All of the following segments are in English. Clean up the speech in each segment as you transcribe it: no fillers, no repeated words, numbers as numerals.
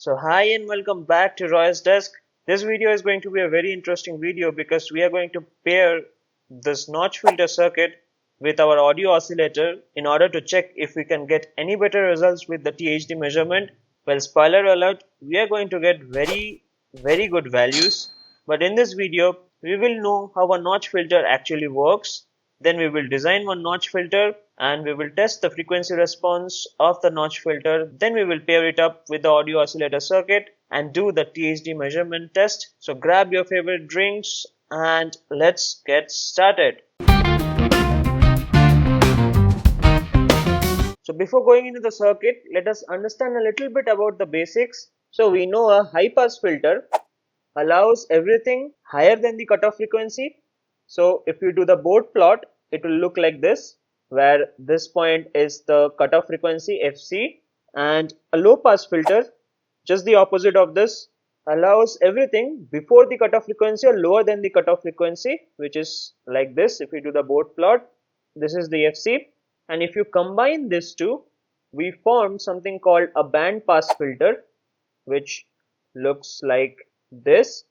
So hi and welcome back to Roy's Desk. This video is going to be a very interesting video because we are going to pair this notch filter circuit with our audio oscillator in order to check if we can get any better results with the THD measurement. Well, spoiler alert, we are going to get very good values. But in this video, we will know how a notch filter actually works. Then we will design one notch filter and we will test the frequency response of the notch filter. Then we will pair it up with the audio oscillator circuit and do the THD measurement test. So grab your favorite drinks and let's get started. So before going into the circuit, let us understand a little bit about the basics. So we know a high pass filter allows everything higher than the cutoff frequency. So if you do the board plot, it will look like this, where this point is the cutoff frequency FC, and a low pass filter, just the opposite of this, allows everything before the cutoff frequency or lower than the cutoff frequency, which is like this. If we do the board plot, this is the FC, and if you combine these two, we form something called a band pass filter, which looks like this,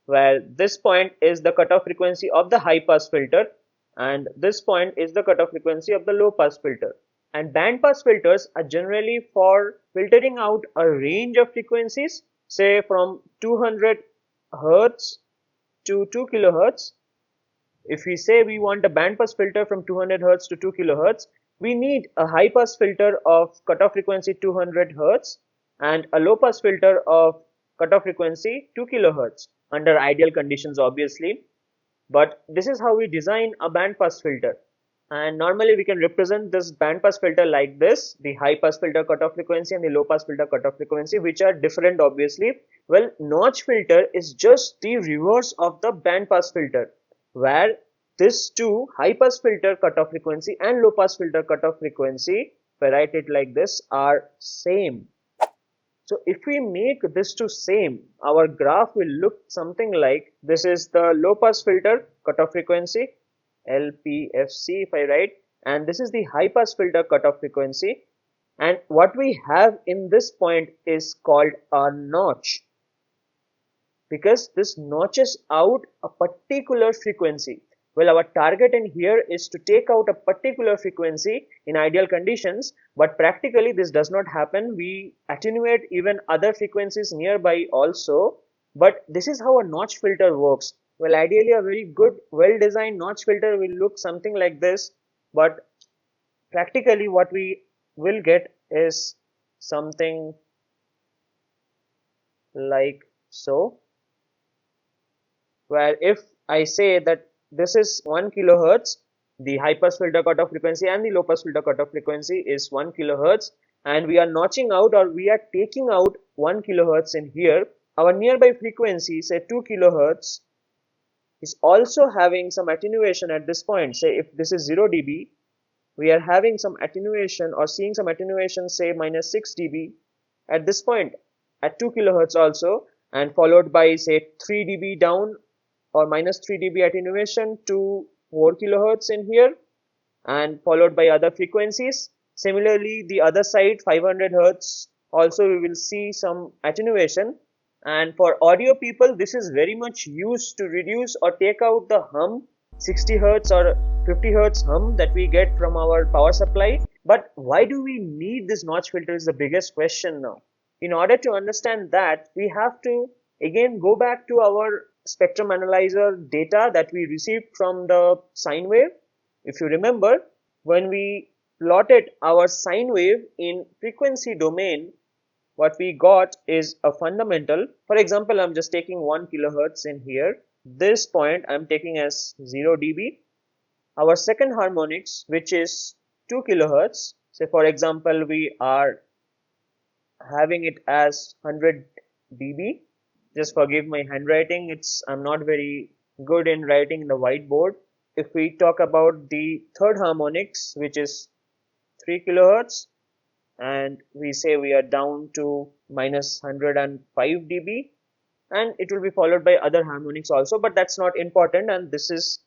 where this point is the cutoff frequency of the high pass filter and this point is the cutoff frequency of the low pass filter. And band pass filters are generally for filtering out a range of frequencies, say from 200 Hz to 2 kHz. If we say we want a band pass filter from 200 Hz to 2 kHz, we need a high pass filter of cutoff frequency 200 Hz and a low pass filter of cutoff frequency 2 kHz under ideal conditions, obviously. But this is how we design a band pass filter. And normally we can represent this band pass filter like this: the high pass filter cutoff frequency and the low pass filter cutoff frequency, which are different obviously. Well, notch filter is just the reverse of the band pass filter, where this two, high pass filter cutoff frequency and low pass filter cutoff frequency, if I write it like this, are same. So if we make this two same, our graph will look something like this. Is the low pass filter cutoff frequency, LPFC if I write, and this is the high pass filter cutoff frequency, and what we have in this point is called a notch, because this notches out a particular frequency. Well, our target in here is to take out a particular frequency in ideal conditions, but practically this does not happen. We attenuate even other frequencies nearby also, but this is how a notch filter works. Well, ideally a very good, well-designed notch filter will look something like this, but practically what we will get is something like so, where if I say that this is 1 kHz, the high pass filter cutoff frequency and the low pass filter cutoff frequency is 1 kHz, and we are notching out, or we are taking out 1 kHz in here. Our nearby frequency, say 2 kHz, is also having some attenuation at this point. Say if this is 0 dB, we are having some attenuation or seeing some attenuation, say minus 6 dB at this point at 2 kHz also, and followed by say 3 dB down or minus 3 dB attenuation to 4 kHz in here, and followed by other frequencies. Similarly, the other side 500 Hz also we will see some attenuation. And for audio people, this is very much used to reduce or take out the hum, 60 Hz or 50 Hz hum that we get from our power supply. But why do we need this notch filter is the biggest question now. In order to understand that, we have to again go back to our spectrum analyzer data that we received from the sine wave. If you remember, when we plotted our sine wave in frequency domain, what we got is a fundamental. For example, I'm just taking 1 kHz in here. This point I'm taking as 0 dB. Our second harmonics, which is 2 kHz, say for example we are having it as 100 dB. Just forgive my handwriting, I'm not very good in writing in the whiteboard. If we talk about the third harmonics, which is 3 kHz, and we say we are down to minus 105 dB, and it will be followed by other harmonics also, but that's not important. And this is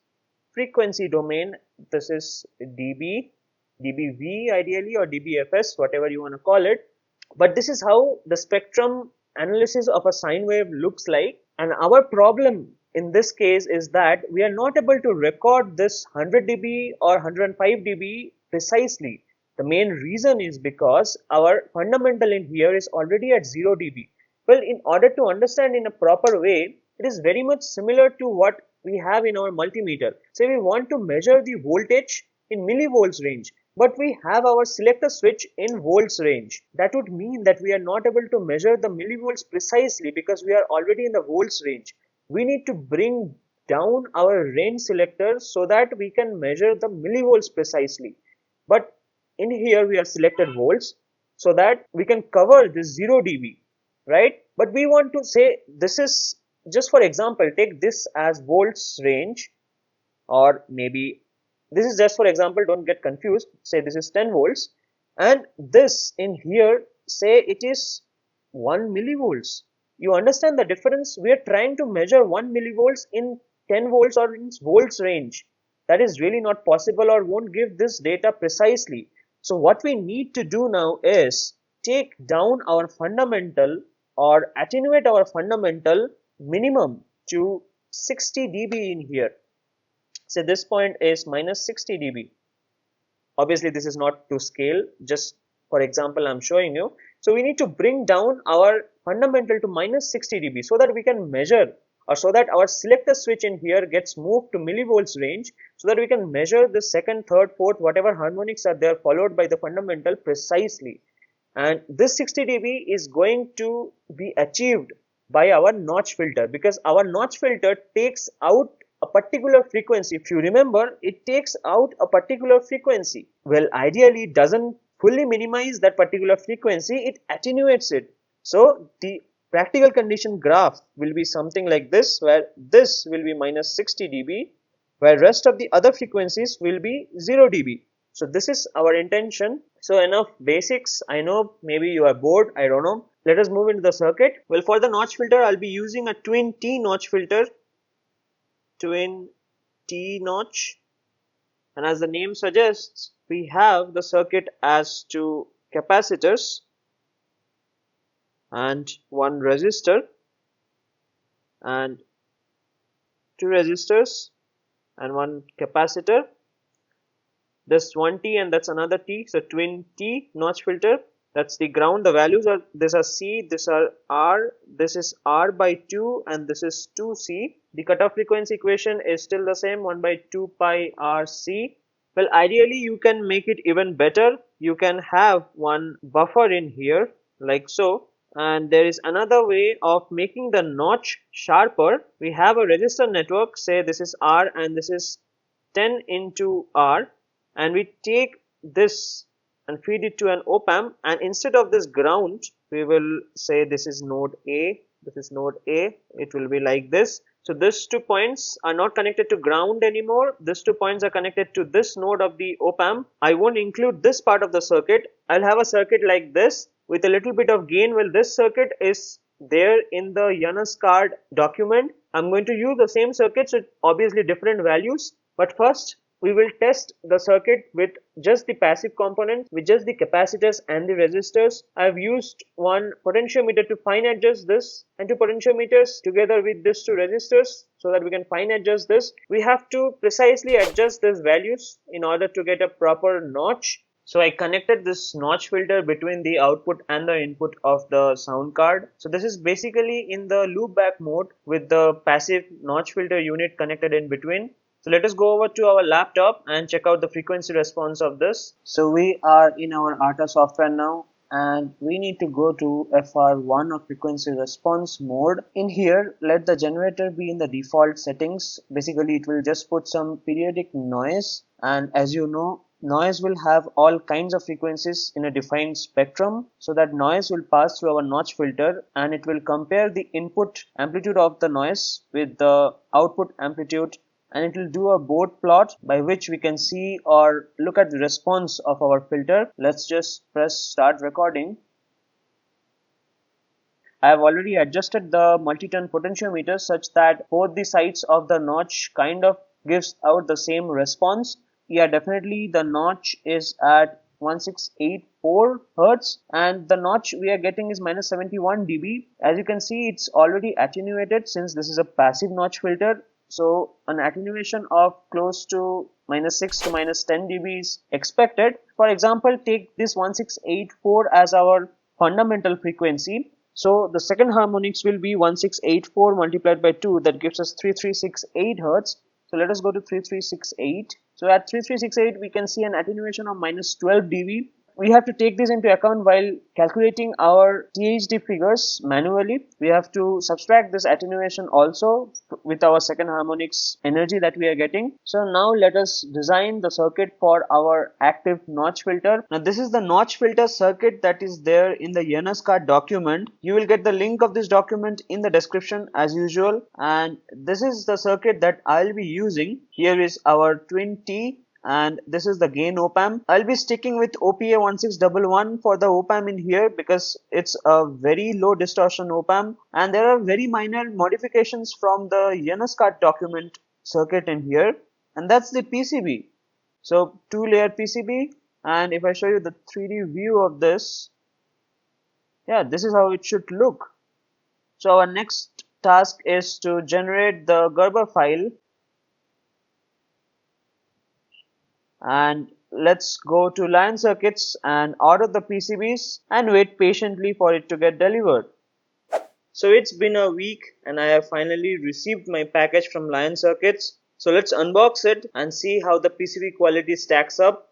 frequency domain, this is dB, dBV ideally, or dBFS, whatever you want to call it. But this is how the spectrum analysis of a sine wave looks like. And our problem in this case is that we are not able to record this 100 dB or 105 dB precisely. The main reason is because our fundamental in here is already at 0 dB. Well, in order to understand in a proper way, it is very much similar to what we have in our multimeter. Say we want to measure the voltage in millivolts range, but we have our selector switch in volts range. That would mean that we are not able to measure the millivolts precisely because we are already in the volts range. We need to bring down our range selector so that we can measure the millivolts precisely. But in here we have selected volts so that we can cover this 0 dB, right? But we want to say this is, just for example, take this as volts range, or maybe this is just for example, don't get confused. Say this is 10 volts, and this in here, say it is 1 millivolts. You understand the difference? We are trying to measure 1 millivolts in 10 volts or in volts range. That is really not possible or won't give this data precisely. So what we need to do now is take down our fundamental or attenuate our fundamental minimum to 60 dB in here. So this point is minus 60 dB. Obviously this is not to scale, just for example I'm showing you. So we need to bring down our fundamental to minus 60 dB so that we can measure, or so that our selector switch in here gets moved to millivolts range, so that we can measure the second, third, fourth, whatever harmonics are there followed by the fundamental precisely. And this 60 dB is going to be achieved by our notch filter, because our notch filter takes out a particular frequency. If you remember, it takes out a particular frequency. Well, ideally it doesn't fully minimize that particular frequency, it attenuates it. So the practical condition graph will be something like this, where this will be minus 60 dB, where rest of the other frequencies will be 0 dB. So this is our intention. So enough basics. I know maybe you are bored, I don't know. Let us move into the circuit. Well, for the notch filter, I'll be using a twin T notch filter. Twin T notch. And as the name suggests, we have the circuit as two capacitors and one resistor, and two resistors and one capacitor. This one T and that's another T, so twin T notch filter. That's the ground. The values are, this are C, this are R, this is R by 2 and this is 2C. The cutoff frequency equation is still the same, 1 by 2 pi RC. Well, ideally you can make it even better. You can have one buffer in here like so, and there is another way of making the notch sharper. We have a resistor network, say this is R and this is 10 into R, and we take this and feed it to an op-amp, and instead of this ground we will say this is node A, this is node A. It will be like this. So these 2 points are not connected to ground anymore. These 2 points are connected to this node of the op-amp. I won't include this part of the circuit. I'll have a circuit like this with a little bit of gain. Well, this circuit is there in the Janus card document. I'm going to use the same circuits with obviously different values, but first we will test the circuit with just the passive components, with just the capacitors and the resistors. I've used one potentiometer to fine adjust this, and two potentiometers together with these two resistors so that we can fine adjust this. We have to precisely adjust these values in order to get a proper notch. So I connected this notch filter between the output and the input of the sound card. So this is basically in the loop back mode with the passive notch filter unit connected in between. So let us go over to our laptop and check out the frequency response of this. So we are in our ARTA software now, and we need to go to FR1 or frequency response mode. In here, let the generator be in the default settings. Basically, it will just put some periodic noise, and as you know, noise will have all kinds of frequencies in a defined spectrum. So that noise will pass through our notch filter, and it will compare the input amplitude of the noise with the output amplitude, and it will do a Bode plot by which we can see or look at the response of our filter. Let's just press start recording. I have already adjusted the multi-turn potentiometer such that both the sides of the notch kind of gives out the same response. Yeah, definitely the notch is at 1684 Hertz, and the notch we are getting is minus 71 dB. As you can see, it's already attenuated since this is a passive notch filter. So an attenuation of close to minus 6 to minus 10 dB is expected. For example, take this 1684 as our fundamental frequency. So the second harmonics will be 1684 multiplied by 2, that gives us 3368 Hertz. So let us go to 3368. So at 3368 we can see an attenuation of minus 12 dB. We have to take this into account while calculating our THD figures manually. We have to subtract this attenuation also with our second harmonics energy that we are getting. So now let us design the circuit for our active notch filter. Now this is the notch filter circuit that is there in the NSCART document. You will get the link of this document in the description as usual, and this is the circuit that I'll be using. Here is our twin T, and this is the gain op-amp. I'll be sticking with OPA1611 for the op-amp in here because it's a very low distortion op-amp, and there are very minor modifications from the NSCART document circuit in here, and that's the PCB. So 2-layer PCB, and if I show you the 3D view of this, yeah, this is how it should look. So our next task is to generate the Gerber file, and let's go to line circuits and order the PCBs and wait patiently for it to get delivered. So it's been a week and I have finally received my package from Lion Circuits. So let's unbox it and see how the PCB quality stacks up.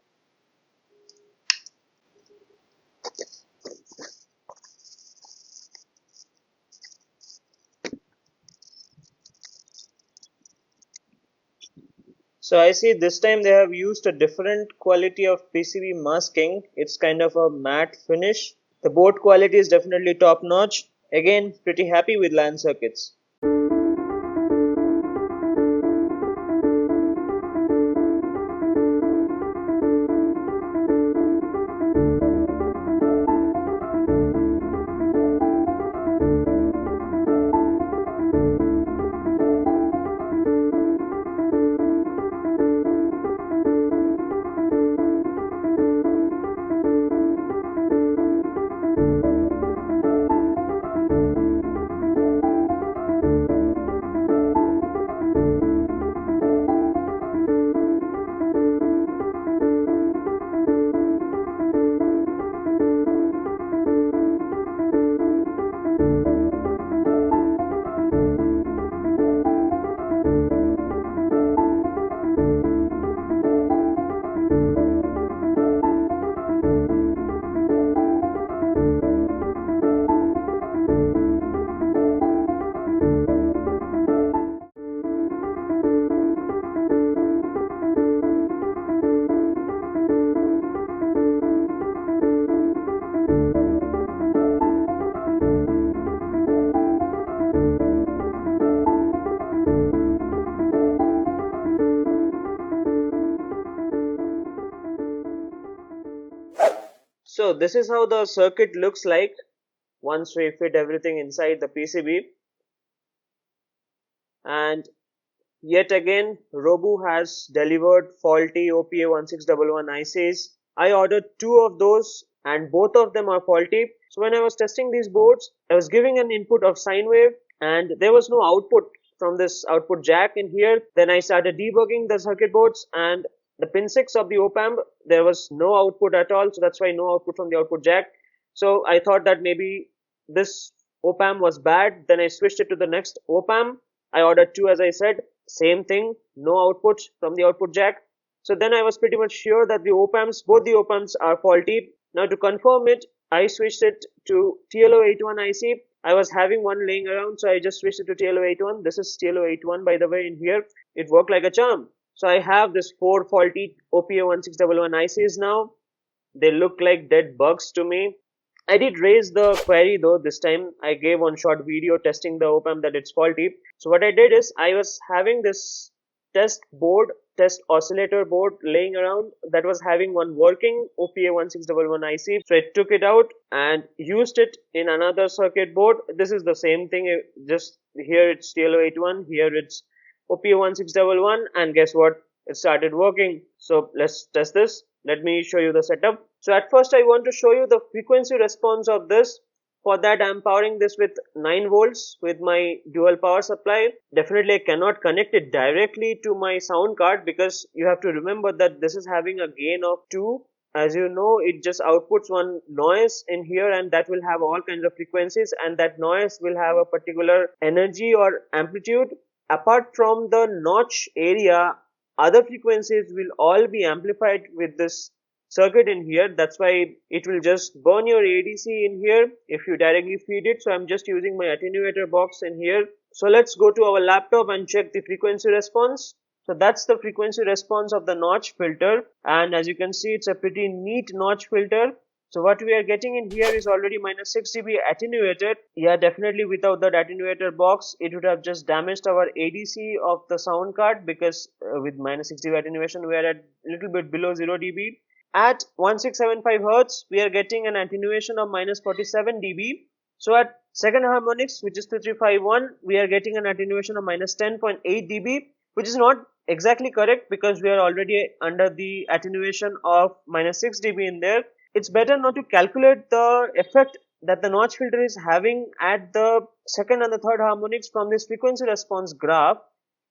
So I see this time they have used a different quality of PCB masking. It's kind of a matte finish. The board quality is definitely top notch. Again, pretty happy with Lion Circuits. So this is how the circuit looks like once we fit everything inside the PCB. And yet again, Robu has delivered faulty OPA1611 ICs. I ordered 2 of those and both of them are faulty. So when I was testing these boards, I was giving an input of sine wave and there was no output from this output jack in here. Then I started debugging the circuit boards, and the pin 6 of the op-amp, there was no output at all, so that's why no output from the output jack. So I thought that maybe this op-amp was bad. Then I switched it to the next op-amp. I ordered 2 as I said, same thing, no output from the output jack. So then I was pretty much sure that the op-amps, both the op-amps are faulty. Now to confirm it, I switched it to TLO81 IC. I was having one laying around, so I just switched it to TLO81. This is TLO81 by the way in here. It worked like a charm. So I have this 4 faulty OPA1611 ICs now. They look like dead bugs to me. I did raise the query though this time. I gave one short video testing the op-amp that it's faulty. So what I did is I was having this test oscillator board laying around that was having one working OPA1611 IC. So I took it out and used it in another circuit board. This is the same thing, just here it's TLO81, here it's OPA1611, and guess what? It started working. So let's test this. Let me show you the setup. So at first I want to show you the frequency response of this. For that I'm powering this with 9 volts with my dual power supply. Definitely I cannot connect it directly to my sound card because you have to remember that this is having a gain of 2. As you know, it just outputs one noise in here, and that will have all kinds of frequencies, and that noise will have a particular energy or amplitude. Apart from the notch area, other frequencies will all be amplified with this circuit in here. That's why it will just burn your ADC in here if you directly feed it. So I'm just using my attenuator box in here. So let's go to our laptop and check the frequency response. So that's the frequency response of the notch filter, and as you can see, it's a pretty neat notch filter. So what we are getting in here is already minus 6 dB attenuated. Yeah, definitely without that attenuator box, it would have just damaged our ADC of the sound card, because with minus 6 dB attenuation, we are at a little bit below 0 dB. At 1675 Hz, we are getting an attenuation of minus 47 dB. So at second harmonics, which is 2351, we are getting an attenuation of minus 10.8 dB, which is not exactly correct because we are already under the attenuation of minus 6 dB in there. It's better not to calculate the effect that the notch filter is having at the second and the third harmonics from this frequency response graph.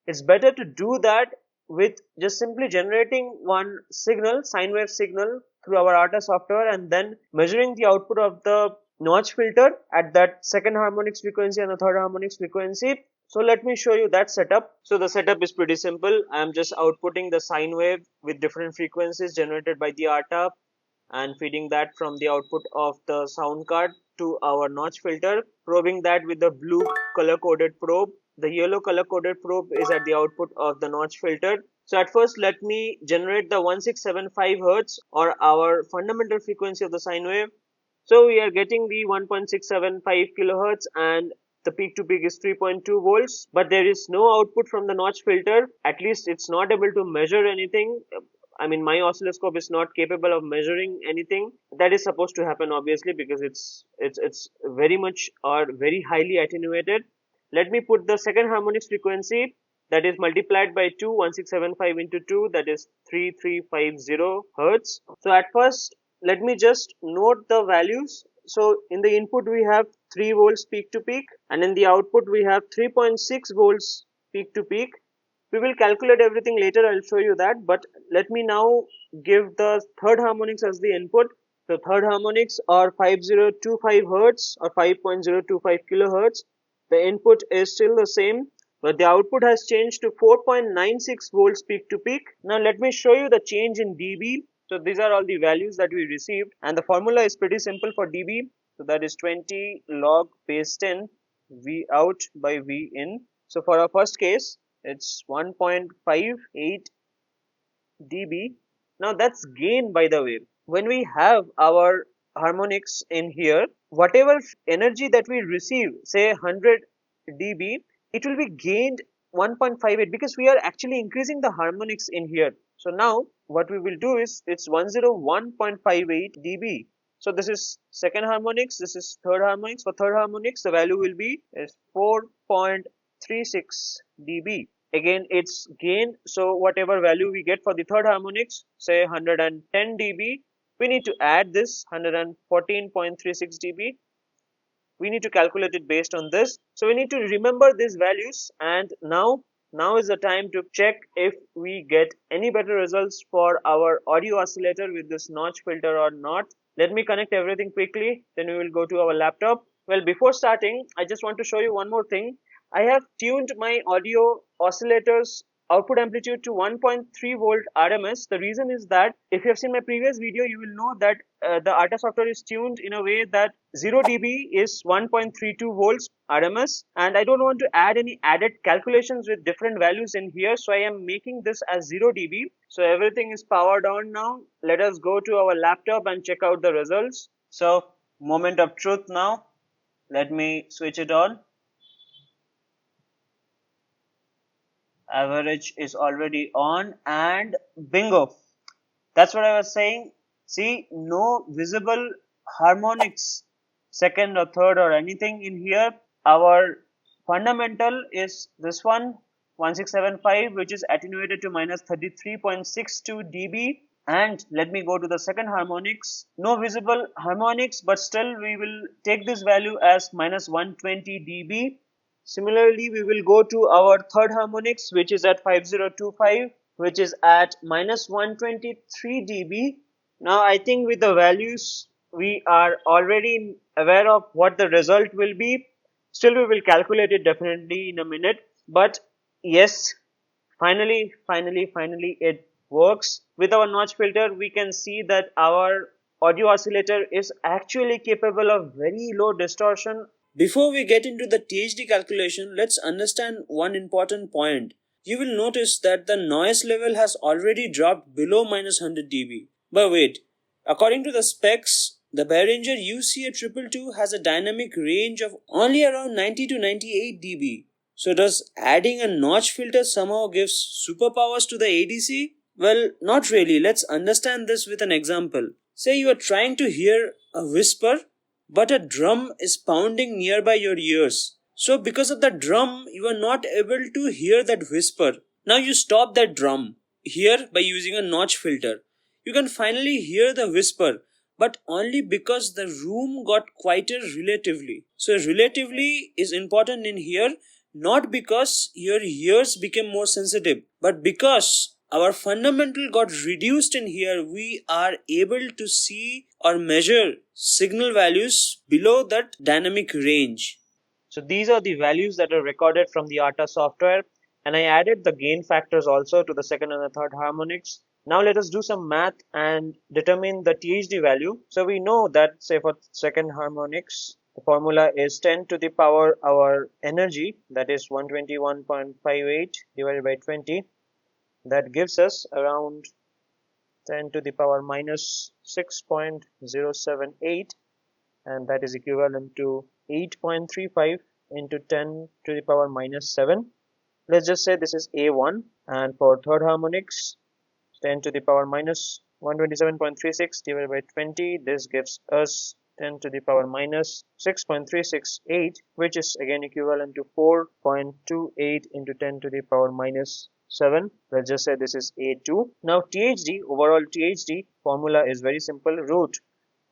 It's better to do that with just simply generating one signal, sine wave signal, through our ARTA software, and then measuring the output of the notch filter at that second harmonics frequency and the third harmonics frequency. So let me show you that setup. So the setup is pretty simple. I am just outputting the sine wave with different frequencies generated by the ARTA and feeding that from the output of the sound card to our notch filter, probing that with the blue color coded probe. The yellow color coded probe is at the output of the notch filter. So at first let me generate the 1675 Hz, or our fundamental frequency of the sine wave. So we are getting the 1.675 kilohertz, and the peak to peak is 3.2 volts, but there is no output from the notch filter. At least it's not able to measure anything. I mean, my oscilloscope is not capable of measuring anything. That is supposed to happen, obviously, because it's very much or very highly attenuated. Let me put the second harmonics frequency, that is multiplied by 2, 1675 into 2, that is 3350 Hertz. So at first, let me just note the values. So in the input we have 3 volts peak to peak, and in the output we have 3.6 volts peak to peak. We will calculate everything later, I'll show you that, but let me now give the third harmonics as the input. So third harmonics are 5025 Hertz or 5.025 kilohertz. The input is still the same, but the output has changed to 4.96 volts peak to peak. Now let me show you the change in dB. So these are all the values that we received, and the formula is pretty simple for dB. So that is 20 log base 10 V out by V in. So for our first case, it's 1.58 dB. Now that's gain, by the way. When we have our harmonics in here, whatever energy that we receive, say 100 dB, it will be gained 1.58 because we are actually increasing the harmonics in here. So now what we will do is, it's 101.58 dB. So this is second harmonics, this is third harmonics. For third harmonics, the value will be is 4.36 dB. Again, it's gain. So whatever value we get for the third harmonics, say 110 dB, we need to add this 114.36 dB. We need to calculate it based on this. So we need to remember these values, and now is the time to check if we get any better results for our audio oscillator with this notch filter or not. Let me connect everything quickly, then we will go to our laptop. Well, before starting, I just want to show you one more thing. I have tuned my audio oscillator's output amplitude to 1.3 volt RMS. The reason is that if you have seen my previous video, you will know that the ARTA software is tuned in a way that 0 dB is 1.32 volts RMS, and I don't want to add any added calculations with different values in here, so I am making this as 0 dB. So everything is powered on now. Let us go to our laptop and check out the results. So moment of truth now. Let me switch it on. Average is already on, and bingo, that's what I was saying. See, no visible harmonics, second or third or anything in here. Our fundamental is this one, 1675, which is attenuated to minus 33.62 dB, And let me go to the second harmonics. No visible harmonics, but still we will take this value as minus 120 dB. Similarly, we will go to our third harmonics, which is at 5025, which is at minus 123 dB. Now I think with the values we are already aware of what the result will be. Still we will calculate it definitely in a minute. But yes, finally it works. With our notch filter we can see that our audio oscillator is actually capable of very low distortion. Before we get into the THD calculation, let's understand one important point. You will notice that the noise level has already dropped below minus 100 dB. But wait, according to the specs, the Behringer UCA222 has a dynamic range of only around 90 to 98 dB. So does adding a notch filter somehow gives superpowers to the ADC? Well, not really. Let's understand this with an example. Say you are trying to hear a whisper, but a drum is pounding nearby your ears. So because of the drum, you are not able to hear that whisper. Now you stop that drum. Here, by using a notch filter, you can finally hear the whisper, but only because the room got quieter relatively. So relatively is important in here, not because your ears became more sensitive, but because our fundamental got reduced in here. We are able to see or measure signal values below that dynamic range. So these are the values that are recorded from the ARTA software, and I added the gain factors also to the second and the third harmonics. Now let us do some math and determine the THD value. So we know that, say, for second harmonics, the formula is 10 to the power our energy, that is 121.58 divided by 20. That gives us around 10 to the power minus 6.078, and that is equivalent to 8.35 into 10 to the power minus 7. Let's just say this is A1, and for third harmonics, 10 to the power minus 127.36 divided by 20, this gives us 10 to the power minus 6.368, which is again equivalent to 4.28 into 10 to the power minus 7. Let's just say this is A2. Now THD, overall THD formula is very simple, root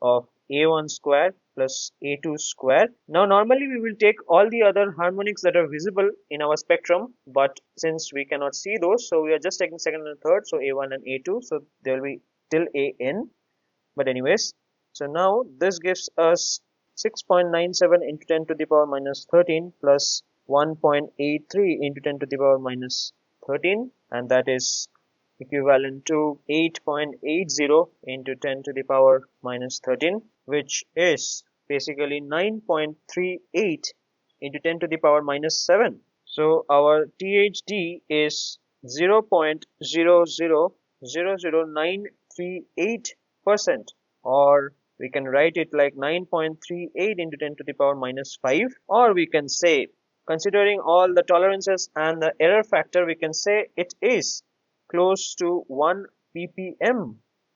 of A1 square plus A2 square. Now normally we will take all the other harmonics that are visible in our spectrum, but since we cannot see those, so we are just taking second and third, so A1 and A2, so there will be till AN. But anyways, so now this gives us 6.97 into 10 to the power minus 13 plus 1.83 into 10 to the power minus 13, and that is equivalent to 8.80 into 10 to the power minus 13, which is basically 9.38 into 10 to the power minus 7. So our THD is 0.0000938%, or we can write it like 9.38 into 10 to the power minus 5, or we can say, considering all the tolerances and the error factor, we can say it is close to 1 ppm,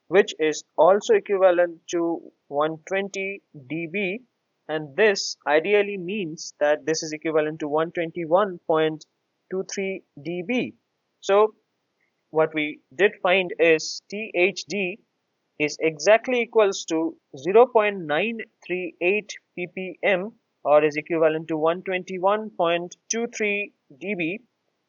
which is also equivalent to 120 dB, and this ideally means that this is equivalent to 121.23 dB. So what we did find is THD is exactly equals to 0.938 ppm, or is equivalent to 121.23 dB.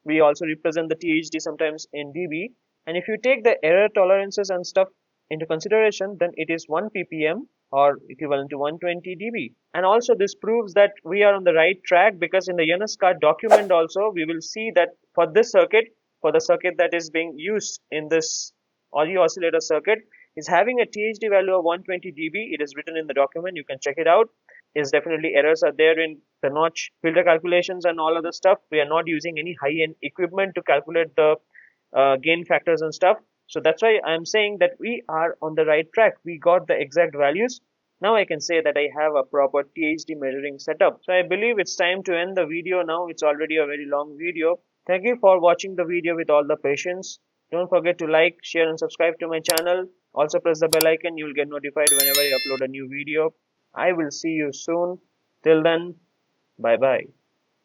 We also represent the THD sometimes in dB, and if you take the error tolerances and stuff into consideration, then it is 1 ppm, or equivalent to 120 dB. And also this proves that we are on the right track, because in the NSCAR document also we will see that for this circuit, for the circuit that is being used in this audio oscillator circuit, is having a THD value of 120 dB. It is written in the document, you can check it out. Is definitely errors are there in the notch filter calculations and all other stuff. We are not using any high-end equipment to calculate the gain factors and stuff. So that's why I'm saying that we are on the right track. We got the exact values. Now I can say that I have a proper THD measuring setup. So I believe it's time to end the video now. It's already a very long video. Thank you for watching the video with all the patience. Don't forget to like, share and subscribe to my channel. Also press the bell icon. You will get notified whenever I upload a new video. I will see you soon. Till then, bye bye.